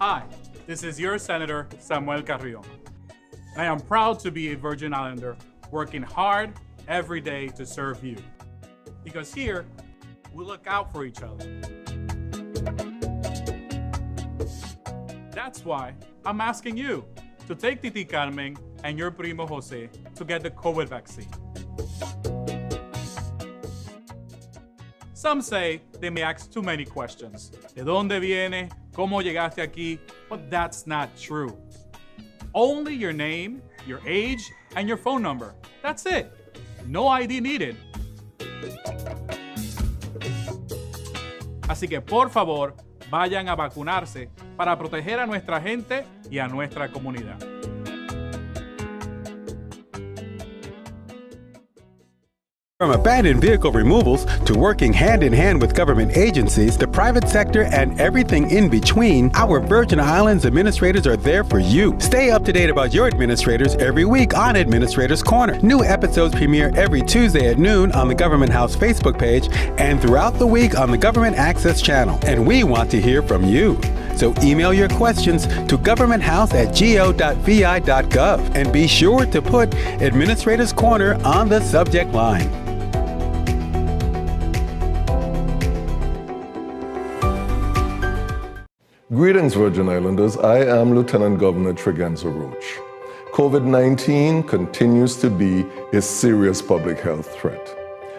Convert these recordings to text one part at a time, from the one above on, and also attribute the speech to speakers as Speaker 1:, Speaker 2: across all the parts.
Speaker 1: Hi, this is your Senator Samuel Carrion. I am proud to be a Virgin Islander working hard every day to serve you. Because here, we look out for each other. That's why I'm asking you to take Titi Carmen and your primo Jose to get the COVID vaccine. Some say they may ask too many questions. ¿De dónde viene? ¿Cómo llegaste aquí? But that's not true. Only your name, your age, and your phone number. That's it. No ID needed. Así que por favor, vayan a vacunarse para proteger a nuestra gente y a nuestra comunidad.
Speaker 2: From abandoned vehicle removals to working hand-in-hand with government agencies, the private sector, and everything in between, our Virgin Islands administrators are there for you. Stay up to date about your administrators every week on Administrators Corner. New episodes premiere every Tuesday at noon on the Government House Facebook page and throughout the week on the Government Access channel. And we want to hear from you. So email your questions to governmenthouse@go.vi.gov and be sure to put Administrators Corner on the subject line.
Speaker 3: Greetings, Virgin Islanders. I am Lieutenant Governor Tregenza Roach. COVID-19 continues to be a serious public health threat.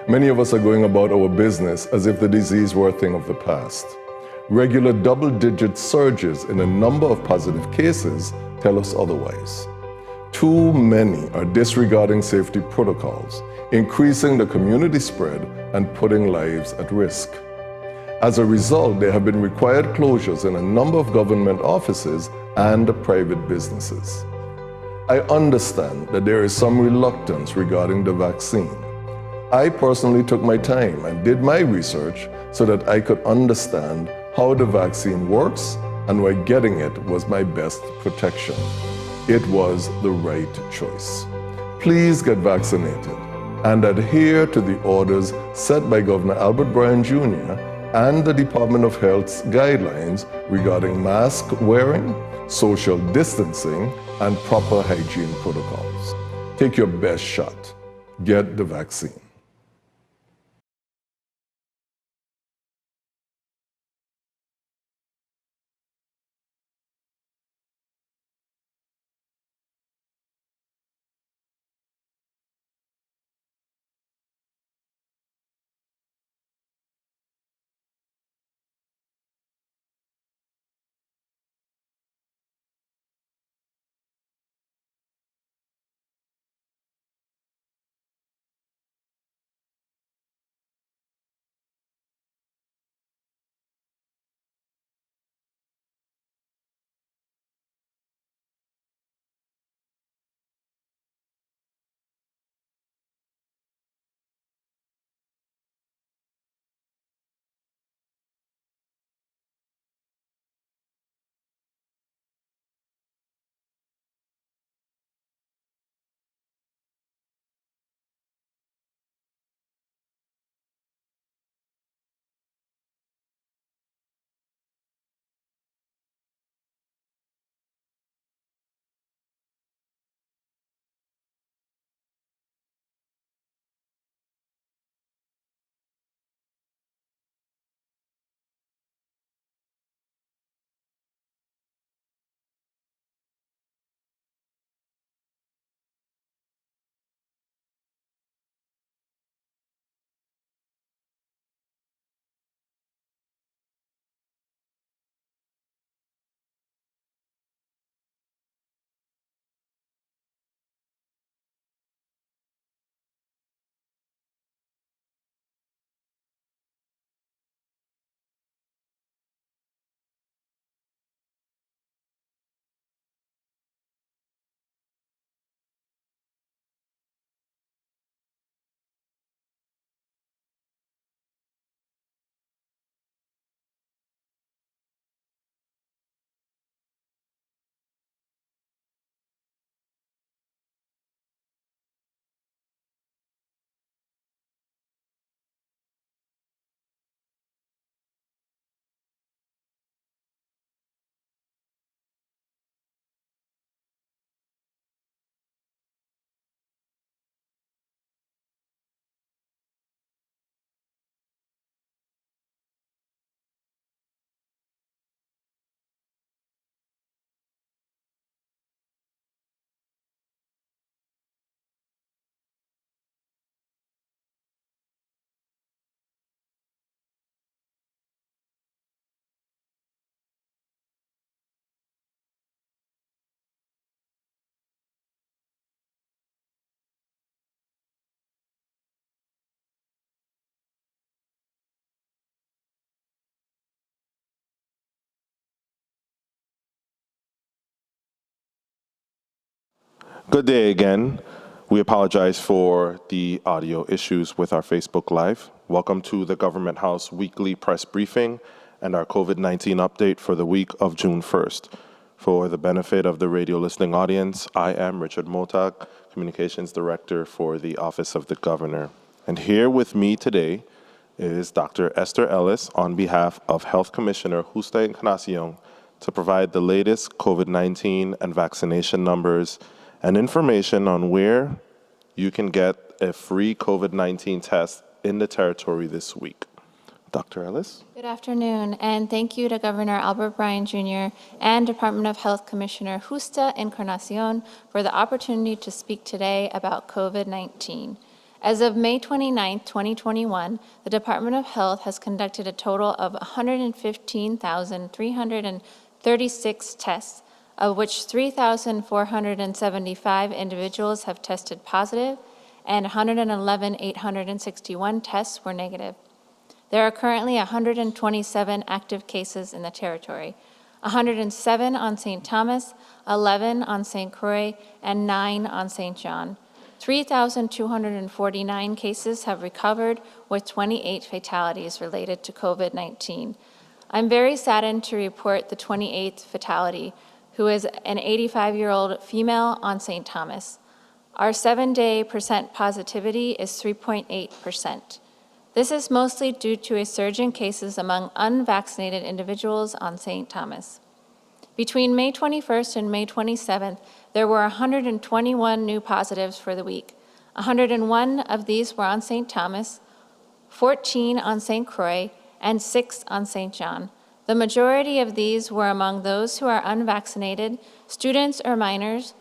Speaker 3: Many of us are going about our business as if the disease were a thing of the past. Regular double-digit surges in the number of positive cases tell us otherwise. Too many are disregarding safety protocols, increasing the community spread and putting lives at risk. As a result, there have been required closures in a number of government offices and private businesses. I understand that there is some reluctance regarding the vaccine. I personally took my time and did my research so that I could understand how the vaccine works and why getting it was my best protection. It was the right choice. Please get vaccinated and adhere to the orders set by Governor Albert Bryan Jr. and the Department of Health's guidelines regarding mask wearing, social distancing, and proper hygiene protocols. Take your best shot. Get the vaccine.
Speaker 4: Good day again. We apologize for the audio issues with our Facebook Live. Welcome to the Government House weekly press briefing and our COVID-19 update for the week of June 1st. For the benefit of the radio listening audience, I am Richard Motag, Communications Director for the Office of the Governor. And here with me today is Dr. Esther Ellis on behalf of Health Commissioner Justa Encarnacion to provide the latest COVID-19 and vaccination numbers and information on where you can get a free COVID-19 test in the territory this week. Dr. Ellis?
Speaker 5: Good afternoon, and thank you to Governor Albert Bryan Jr. and Department of Health Commissioner Justa Encarnacion for the opportunity to speak today about COVID-19. As of May 29, 2021, the Department of Health has conducted a total of 115,336 tests, of which 3,475 individuals have tested positive and 111,861 tests were negative. There are currently 127 active cases in the territory, 107 on St. Thomas, 11 on St. Croix, and 9 on St. John. 3,249 cases have recovered, with 28 fatalities related to COVID-19. I'm very saddened to report the 28th fatality, who is an 85-year-old female on St. Thomas. Our 7-day percent positivity is 3.8%. This is mostly due to a surge in cases among unvaccinated individuals on St. Thomas. Between May 21st and May 27th, there were 121 new positives for the week. 101 of these were on St. Thomas, 14 on St. Croix, and 6 on St. John. The majority of these were among those who are unvaccinated, students or minors,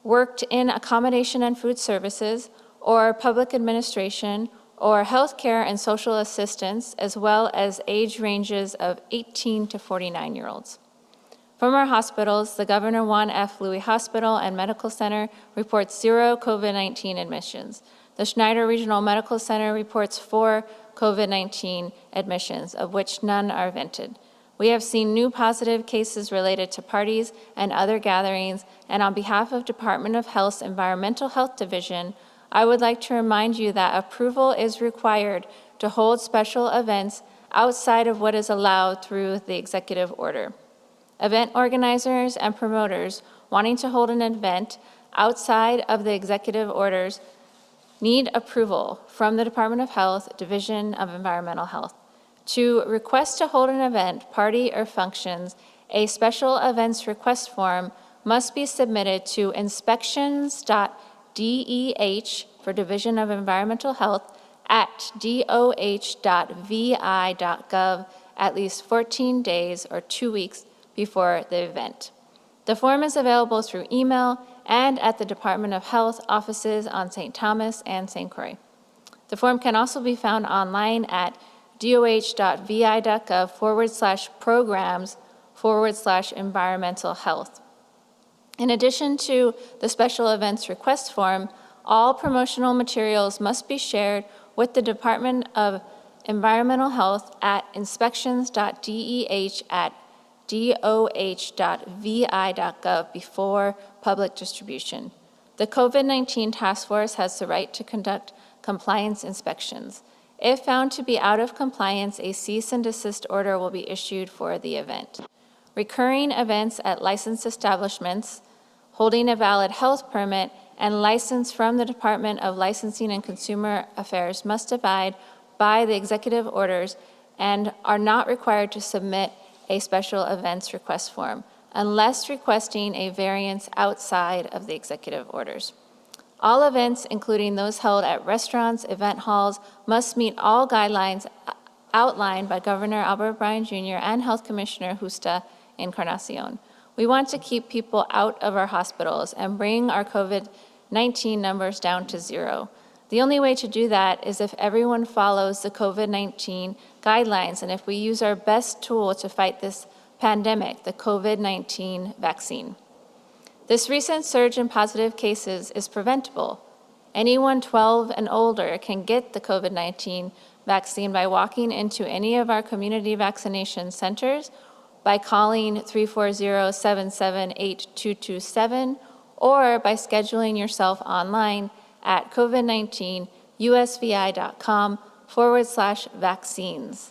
Speaker 5: worked in accommodation and food services, or public administration, or healthcare and social assistance, as well as age ranges of 18 to 49-year-olds. From our hospitals, the Governor Juan F. Louis Hospital and Medical Center reports 0 COVID-19 admissions. The Schneider Regional Medical Center reports 4 COVID-19 admissions, of which none are vented. We have seen new positive cases related to parties and other gatherings, and on behalf of Department of Health's Environmental Health Division, I would like to remind you that approval is required to hold special events outside of what is allowed through the executive order. Event organizers and promoters wanting to hold an event outside of the executive orders need approval from the Department of Health, Division of Environmental Health. To request to hold an event, party, or functions, a special events request form must be submitted to inspections.deh for Division of Environmental Health at doh.vi.gov at least 14 days or 2 weeks before the event. The form is available through email and at the Department of Health offices on St. Thomas and St. Croix. The form can also be found online at doh.vi.gov/programs/environmental health. In addition to the special events request form, all promotional materials must be shared with the Department of Environmental Health at inspections.deh@doh.vi.gov before public distribution. The COVID-19 Task Force has the right to conduct compliance inspections. If found to be out of compliance, a cease and desist order will be issued for the event. Recurring events at licensed establishments, holding a valid health permit, and license from the Department of Licensing and Consumer Affairs must abide by the executive orders and are not required to submit a special events request form, unless requesting a variance outside of the executive orders. All events, including those held at restaurants, event halls, must meet all guidelines outlined by Governor Albert Bryan Jr. and Health Commissioner Justa Encarnacion. We want to keep people out of our hospitals and bring our COVID-19 numbers down to 0. The only way to do that is if everyone follows the COVID-19 guidelines and if we use our best tool to fight this pandemic, the COVID-19 vaccine. This recent surge in positive cases is preventable. Anyone 12 and older can get the COVID-19 vaccine by walking into any of our community vaccination centers, by calling 340-778-2227, or by scheduling yourself online at COVID19USVI.com/vaccines.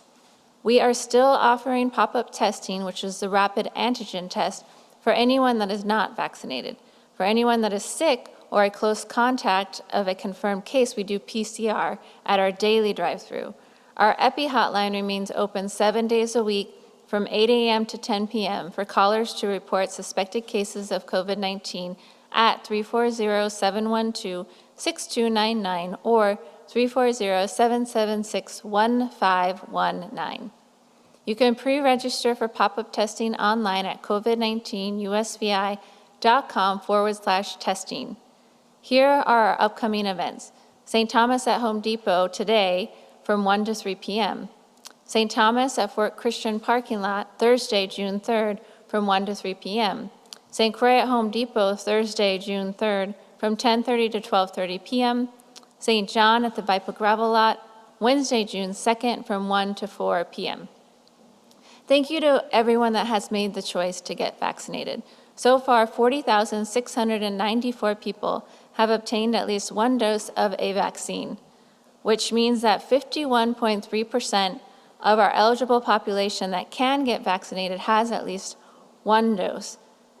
Speaker 5: We are still offering pop-up testing, which is the rapid antigen test, for anyone that is not vaccinated. For anyone that is sick or a close contact of a confirmed case, we do PCR at our daily drive-thru. Our EPI hotline remains open 7 days a week from 8 a.m. to 10 p.m. for callers to report suspected cases of COVID-19 at 340-712-6299 or 340-776-1519. You can pre-register for pop-up testing online at COVID19USVI.com/testing. Here are our upcoming events. St. Thomas at Home Depot today from 1 to 3 p.m. St. Thomas at Fort Christian Parking Lot Thursday, June 3rd from 1 to 3 p.m. St. Croix at Home Depot Thursday, June 3rd from 10:30 to 12:30 p.m. St. John at the Vipa Gravel Lot Wednesday, June 2nd from 1 to 4 p.m. Thank you to everyone that has made the choice to get vaccinated. So far, 40,694 people have obtained at least one dose of a vaccine, which means that 51.3% of our eligible population that can get vaccinated has at least one dose.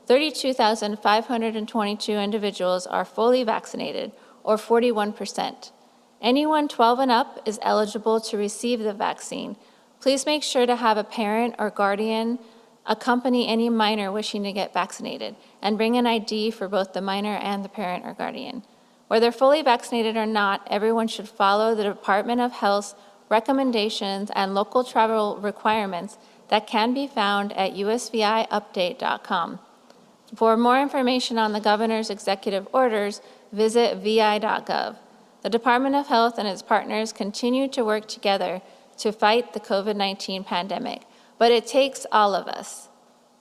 Speaker 5: 32,522 individuals are fully vaccinated, or 41%. Anyone 12 and up is eligible to receive the vaccine. Please make sure to have a parent or guardian accompany any minor wishing to get vaccinated, and bring an ID for both the minor and the parent or guardian. Whether fully vaccinated or not, everyone should follow the Department of Health's recommendations and local travel requirements that can be found at USVIupdate.com. For more information on the governor's executive orders, visit vi.gov. The Department of Health and its partners continue to work together to fight the COVID-19 pandemic, but it takes all of us.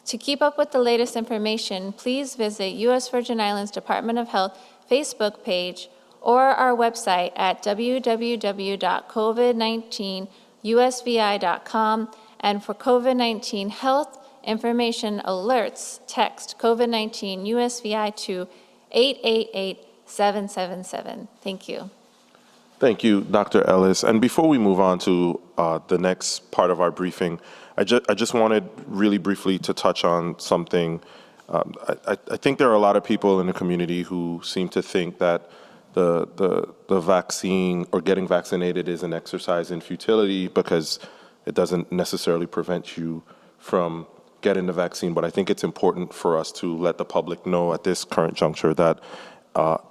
Speaker 5: To keep up with the latest information, please visit U.S. Virgin Islands Department of Health Facebook page or our website at www.covid19usvi.com, and for COVID-19 health information alerts, text COVID-19 USVI to 888-777. Thank you.
Speaker 4: Thank you, Dr. Ellis. And before we move on to the next part of our briefing, I just wanted really briefly to touch on something. I think there are a lot of people in the community who seem to think that the vaccine or getting vaccinated is an exercise in futility because it doesn't necessarily prevent you from getting the vaccine. But I think it's important for us to let the public know at this current juncture that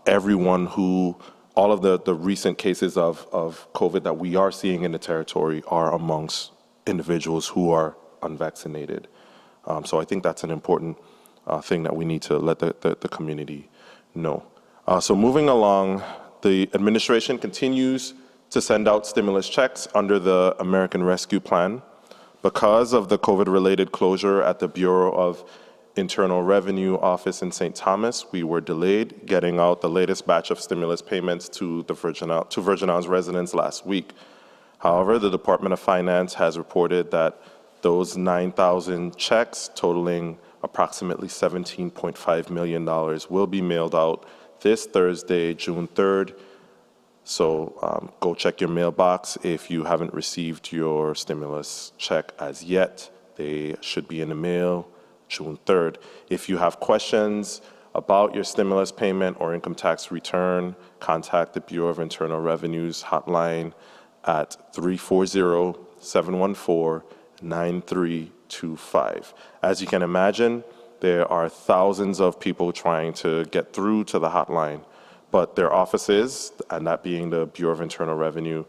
Speaker 4: everyone who, all of the recent cases of COVID that we are seeing in the territory are amongst individuals who are unvaccinated. So I think that's an important thing that we need to let the community know. So moving along, the administration continues to send out stimulus checks under the American Rescue Plan. Because of the COVID-related closure at the Bureau of Internal Revenue office in St. Thomas, we were delayed getting out the latest batch of stimulus payments to Virgin Islands residents last week. However, the Department of Finance has reported that those 9,000 checks totaling approximately $17.5 million will be mailed out this Thursday, June 3rd. So go check your mailbox if you haven't received your stimulus check as yet. They should be in the mail June 3rd. If you have questions about your stimulus payment or income tax return, contact the Bureau of Internal Revenue's hotline at 340-714-9325. As you can imagine, there are thousands of people trying to get through to the hotline, but their offices, and that being the Bureau of Internal Revenue,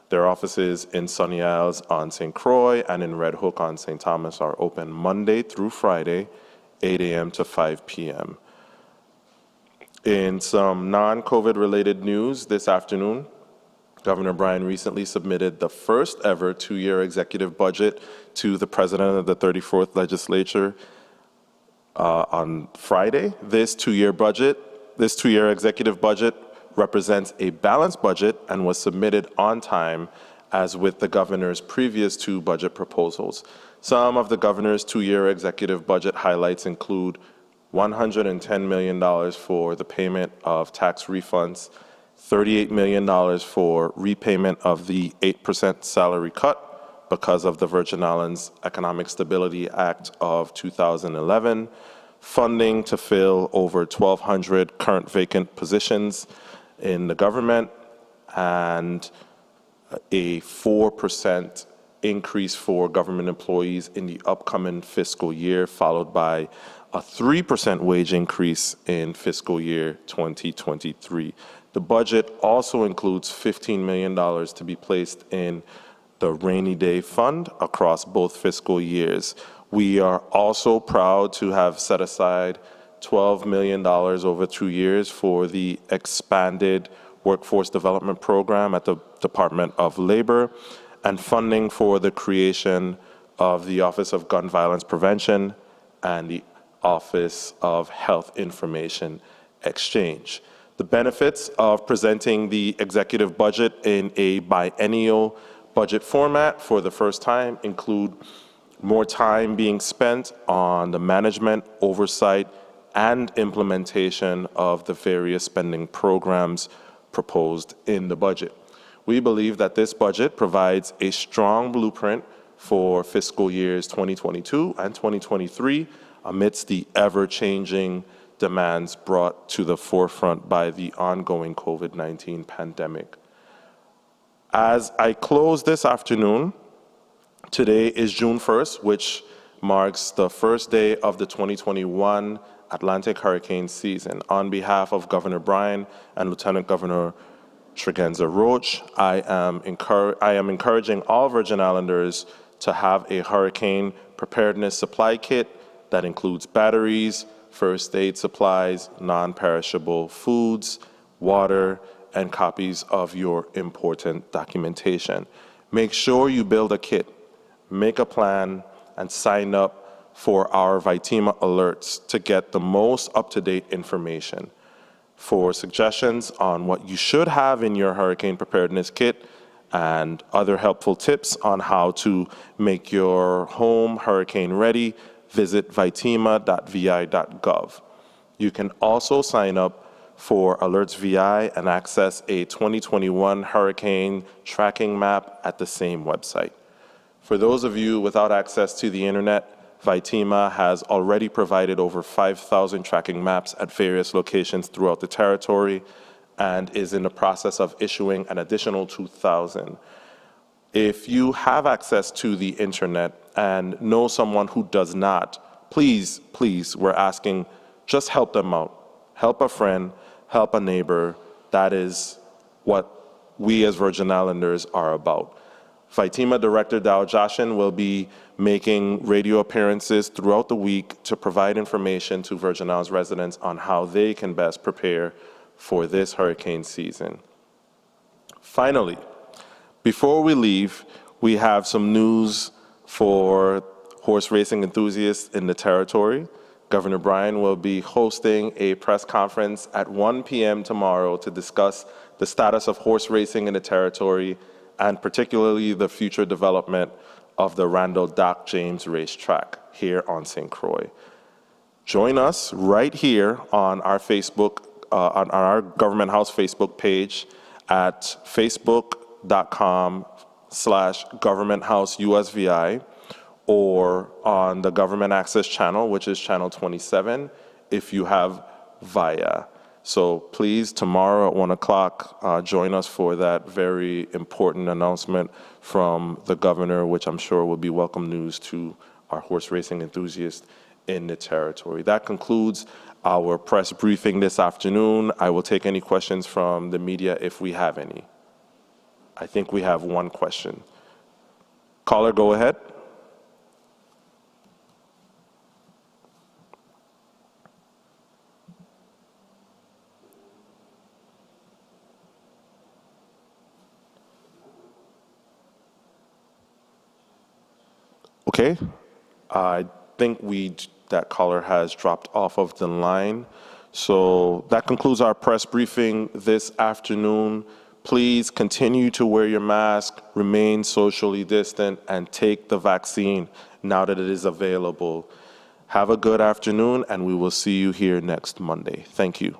Speaker 4: their offices in Sunny Isles on St. Croix and in Red Hook on St. Thomas are open Monday through Friday, 8 a.m. to 5 p.m. In some non-COVID related news this afternoon, Governor Bryan recently submitted the first ever two-year executive budget to the President of the 34th Legislature on Friday. This two-year executive budget represents a balanced budget and was submitted on time, as with the governor's previous two budget proposals. Some of the governor's two-year executive budget highlights include $110 million for the payment of tax refunds, $38 million for repayment of the 8% salary cut because of the Virgin Islands Economic Stability Act of 2011, funding to fill over 1,200 current vacant positions in the government, and a 4% increase for government employees in the upcoming fiscal year, followed by a 3% wage increase in fiscal year 2023. The budget also includes $15 million to be placed in the rainy day fund across both fiscal years. We are also proud to have set aside $12 million over 2 years for the expanded workforce development program at the Department of Labor, and funding for the creation of the Office of Gun Violence Prevention and the Office of Health Information Exchange. The benefits of presenting the executive budget in a biennial budget format for the first time include more time being spent on the management, oversight, and implementation of the various spending programs proposed in the budget. We believe that this budget provides a strong blueprint for fiscal years 2022 and 2023 amidst the ever-changing demands brought to the forefront by the ongoing COVID-19 pandemic. As I close this afternoon, today is June 1st, which marks the first day of the 2021 Atlantic hurricane season. On behalf of Governor Bryan and Lieutenant Governor Tregenza Roach, I am encouraging all Virgin Islanders to have a hurricane preparedness supply kit that includes batteries, first aid supplies, non-perishable foods, water, and copies of your important documentation. Make sure you build a kit, make a plan, and sign up for our Vitima alerts to get the most up-to-date information. For suggestions on what you should have in your hurricane preparedness kit and other helpful tips on how to make your home hurricane ready, visit vitima.vi.gov. You can also sign up for Alerts VI and access a 2021 hurricane tracking map at the same website. For those of you without access to the internet, Vitima has already provided over 5,000 tracking maps at various locations throughout the territory and is in the process of issuing an additional 2,000. If you have access to the internet and know someone who does not, please, we're asking, just help them out. Help a friend, help a neighbor. That is what we as Virgin Islanders are about. Vitima Director Dow Joshin will be making radio appearances throughout the week to provide information to Virgin Islands residents on how they can best prepare for this hurricane season. Finally, before we leave, we have some news for horse racing enthusiasts in the territory. Governor Bryan will be hosting a press conference at 1 p.m. tomorrow to discuss the status of horse racing in the territory and particularly the future development of the Randall Doc James racetrack here on St. Croix. Join us right here on our Facebook, on our Government House Facebook page at facebook.com/Government House USVI, or on the Government Access channel, which is channel 27, if you have VIA. So please, tomorrow at 1 o'clock, join us for that very important announcement from the governor, which I'm sure will be welcome news to our horse racing enthusiasts in the territory. That concludes our press briefing this afternoon. I will take any questions from the media if we have any. I think we have one question. Caller, go ahead. Okay, I think that caller has dropped off of the line. So that concludes our press briefing this afternoon. Please continue to wear your mask, remain socially distant, and take the vaccine now that it is available. Have a good afternoon, and we will see you here next Monday. Thank you.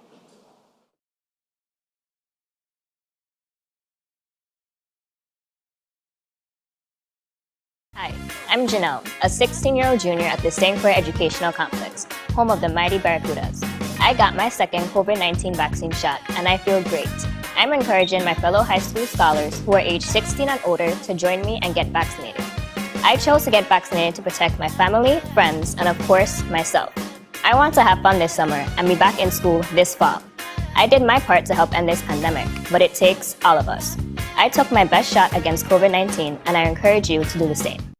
Speaker 6: Hi, I'm Janelle, a 16-year-old junior at the St. Clair Educational Complex, home of the mighty Barracudas. I got my second COVID-19 vaccine shot, and I feel great. I'm encouraging my fellow high school scholars who are age 16 and older to join me and get vaccinated. I chose to get vaccinated to protect my family, friends, and of course, myself. I want to have fun this summer and be back in school this fall. I did my part to help end this pandemic, but it takes all of us. I took my best shot against COVID-19, and I encourage you to do the same.